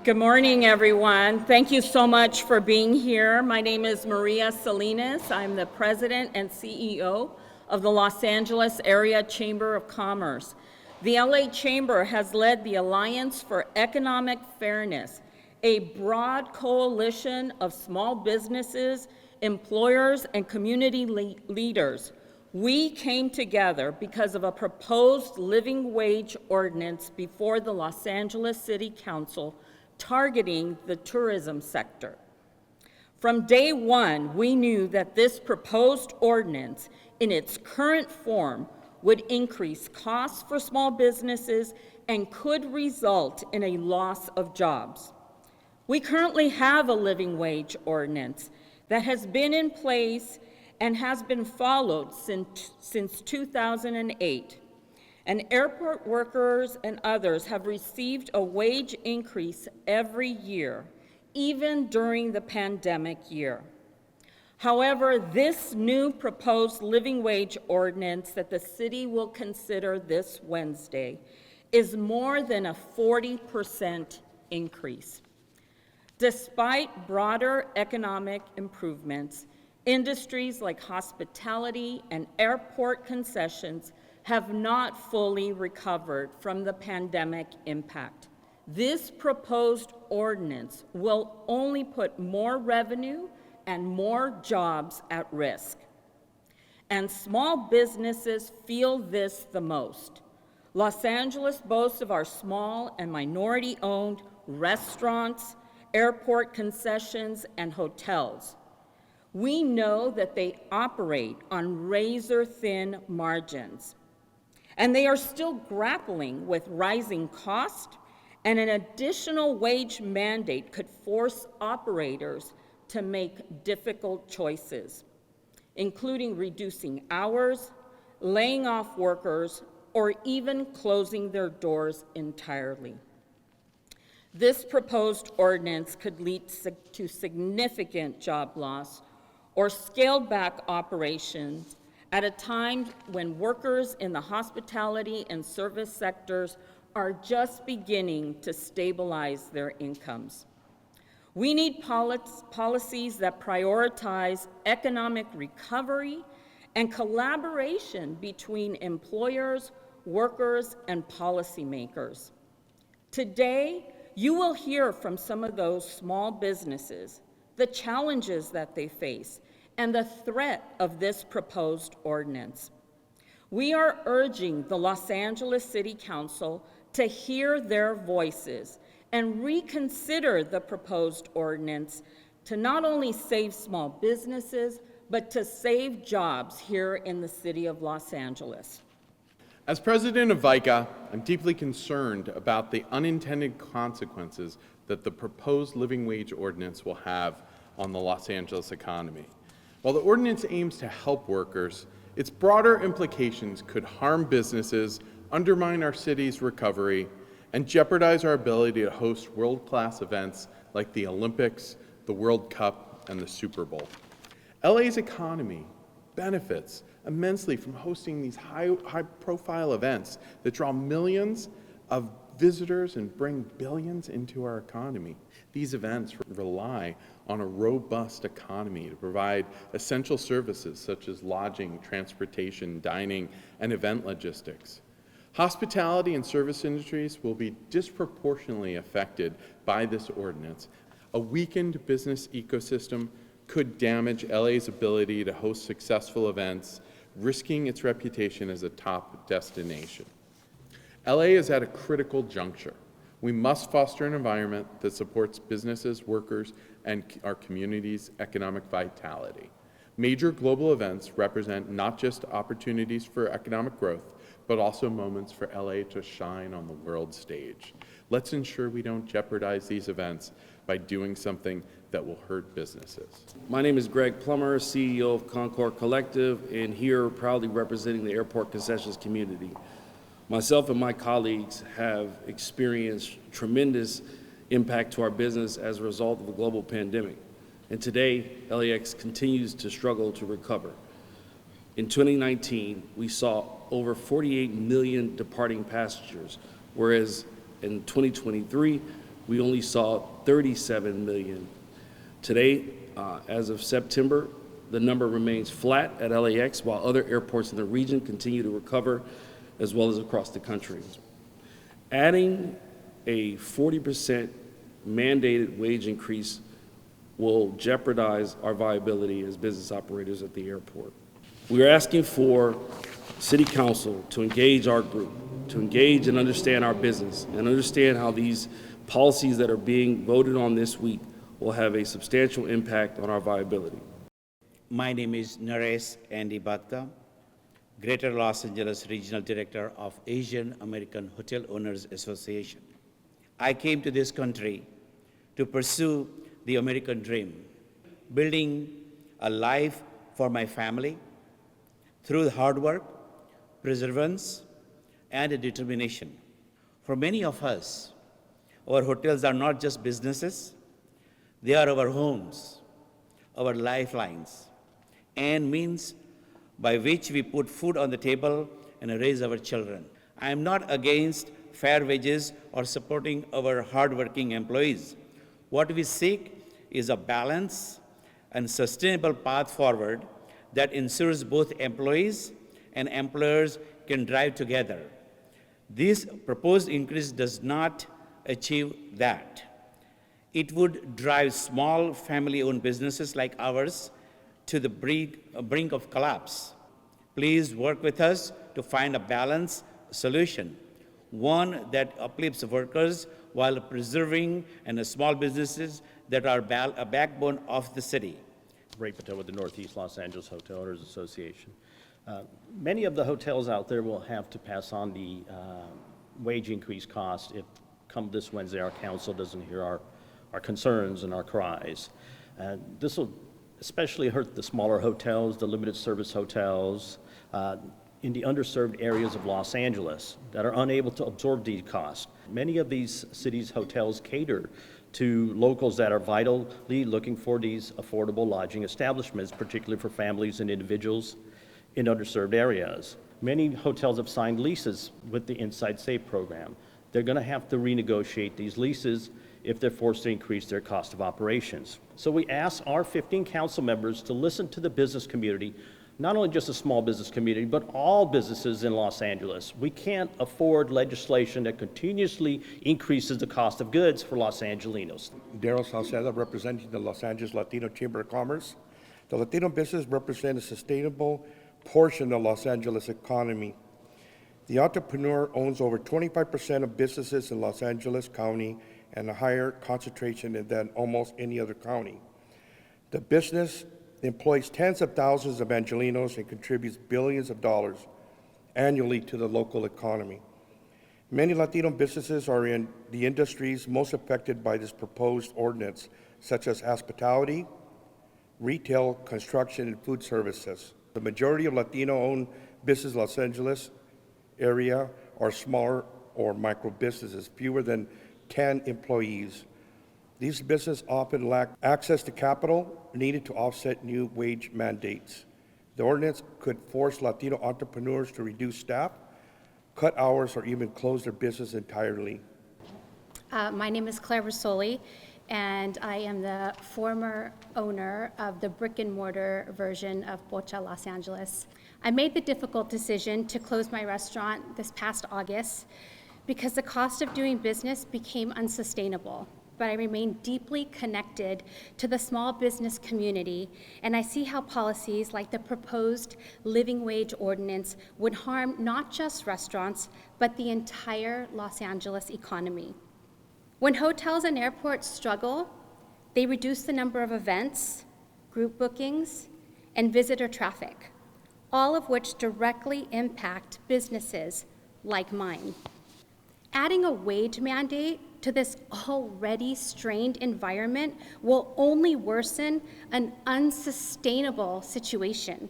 Good morning, everyone. Thank you so much for being here. My name is Maria Salinas. I'm the president and CEO of the Los Angeles Area Chamber of Commerce. The LA Chamber has led the Alliance for Economic Fairness, a broad coalition of small businesses, employers, and community leaders. We came together because of a proposed living wage ordinance before the Los Angeles City Council targeting the tourism sector. From day one, we knew that this proposed ordinance in its current form would increase costs for small businesses and could result in a loss of jobs. We currently have a living wage ordinance that has been in place and has been followed since 2008. And airport workers and others have received a wage increase every year, even during the pandemic year. However, this new proposed living wage ordinance that the city will consider this Wednesday is more than a 40% increase. Despite broader economic improvements, industries like hospitality and airport concessions have not fully recovered from the pandemic impact. This proposed ordinance will only put more revenue and more jobs at risk. And small businesses feel this the most. Los Angeles boasts of our small and minority-owned restaurants, airport concessions, and hotels. We know that they operate on razor-thin margins, and they are still grappling with rising costs, and an additional wage mandate could force operators to make difficult choices, including reducing hours, laying off workers, or even closing their doors entirely. This proposed ordinance could lead to significant job loss or scaled back operations at a time when workers in the hospitality and service sectors are just beginning to stabilize their incomes. We need policies that prioritize economic recovery and collaboration between employers, workers, and policymakers. Today, you will hear from some of those small businesses, the challenges that they face, and the threat of this proposed ordinance. We are urging the Los Angeles City Council to hear their voices and reconsider the proposed ordinance to not only save small businesses, but to save jobs here in the city of Los Angeles. As president of VICA, I'm deeply concerned about the unintended consequences that the proposed living wage ordinance will have on the Los Angeles economy. While the ordinance aims to help workers, its broader implications could harm businesses, undermine our city's recovery, and jeopardize our ability to host world-class events like the Olympics, the World Cup, and the Super Bowl. LA's economy benefits immensely from hosting these high-profile events that draw millions of visitors and bring billions into our economy. These events rely on a robust economy to provide essential services such as lodging, transportation, dining, and event logistics. Hospitality and service industries will be disproportionately affected by this ordinance. A weakened business ecosystem could damage LA's ability to host successful events, risking its reputation as a top destination. LA is at a critical juncture. We must foster an environment that supports businesses, workers, and our community's economic vitality. Major global events represent not just opportunities for economic growth, but also moments for LA to shine on the world stage. Let's ensure we don't jeopardize these events by doing something that will hurt businesses. My name is Greg Plummer, CEO of Concord Collective, and here proudly representing the airport concessions community. Myself and my colleagues have experienced tremendous impact to our business as a result of the global pandemic. And today, LAX continues to struggle to recover. In 2019, we saw over 48 million departing passengers, whereas in 2023, we only saw 37 million. Today, as of September, the number remains flat at LAX, while other airports in the region continue to recover, as well as across the country. Adding a 40% mandated wage increase will jeopardize our viability as business operators at the airport. We are asking for City Council to engage our group, to engage and understand our business, and understand how these policies that are being voted on this week will have a substantial impact on our viability. My name is Naresh Andy Bhatta, Greater Los Angeles Regional Director of Asian American Hotel Owners Association. I came to this country to pursue the American dream, building a life for my family through hard work, perseverance, and determination. For many of us, our hotels are not just businesses, they are our homes, our lifelines, and means by which we put food on the table and raise our children. I am not against fair wages or supporting our hardworking employees. What we seek is a balanced and sustainable path forward that ensures both employees and employers can drive together. This proposed increase does not achieve that. It would drive small family-owned businesses like ours to the brink of collapse. Please work with us to find a balanced solution, one that uplifts workers while preserving and small businesses that are a backbone of the city. Ray Patel with the Northeast Los Angeles Hotel Owners Association. Many of the hotels out there will have to pass on the wage increase cost if come this Wednesday our council doesn't hear our concerns and our cries. This will especially hurt the smaller hotels, the limited service hotels, in the underserved areas of Los Angeles that are unable to absorb these costs. Many of these cities' hotels cater to locals that are vitally looking for these affordable lodging establishments, particularly for families and individuals in underserved areas. Many hotels have signed leases with the Inside Safe program. They're going to have to renegotiate these leases if they're forced to increase their cost of operations. So we ask our 15 council members to listen to the business community, not only just the small business community, but all businesses in Los Angeles. We can't afford legislation that continuously increases the cost of goods for Los Angelinos. Daryl Salceda, representing the Los Angeles Latino Chamber of Commerce. The Latino business represents a sustainable portion of the Los Angeles economy. The entrepreneur owns over 25% of businesses in Los Angeles County and a higher concentration than almost any other county. The business employs tens of thousands of Angelinos and contributes billions of dollars annually to the local economy. Many Latino businesses are in the industries most affected by this proposed ordinance, such as hospitality, retail, construction, and food services. The majority of Latino-owned businesses in Los Angeles area are smaller or micro businesses, fewer than 10 employees. These businesses often lack access to capital needed to offset new wage mandates. The ordinance could force Latino entrepreneurs to reduce staff, cut hours, or even close their business entirely. My name is Claire Rosoli, and I am the former owner of the brick and mortar version of Pocha Los Angeles. I made the difficult decision to close my restaurant this past August because the cost of doing business became unsustainable. But I remain deeply connected to the small business community, and I see how policies like the proposed living wage ordinance would harm not just restaurants, but the entire Los Angeles economy. When hotels and airports struggle, they reduce the number of events, group bookings, and visitor traffic, all of which directly impact businesses like mine. Adding a wage mandate to this already strained environment will only worsen an unsustainable situation.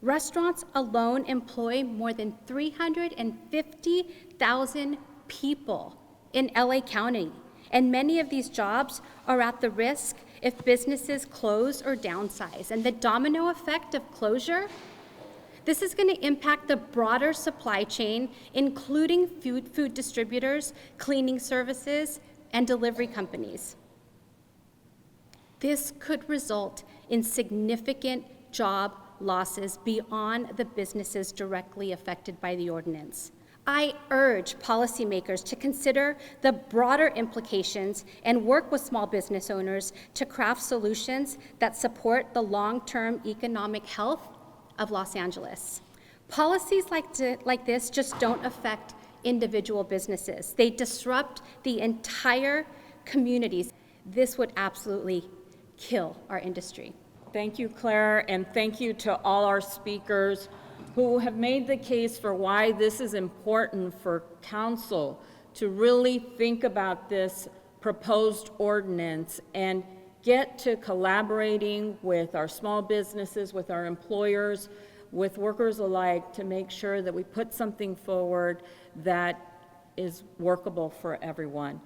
Restaurants alone employ more than 350,000 people in LA County, and many of these jobs are at the risk if businesses close or downsize. And the domino effect of closure, This is going to impact the broader supply chain, including food distributors, cleaning services, and delivery companies. This could result in significant job losses beyond the businesses directly affected by the ordinance. I urge policymakers to consider the broader implications and work with small business owners to craft solutions that support the long-term economic health of Los Angeles. Policies like this just don't affect individual businesses. They disrupt the entire communities. This would absolutely kill our industry. Thank you, Claire, and thank you to all our speakers who have made the case for why this is important for council to really think about this proposed ordinance and get to collaborating with our small businesses, with our employers, with workers alike, to make sure that we put something forward that is workable for everyone.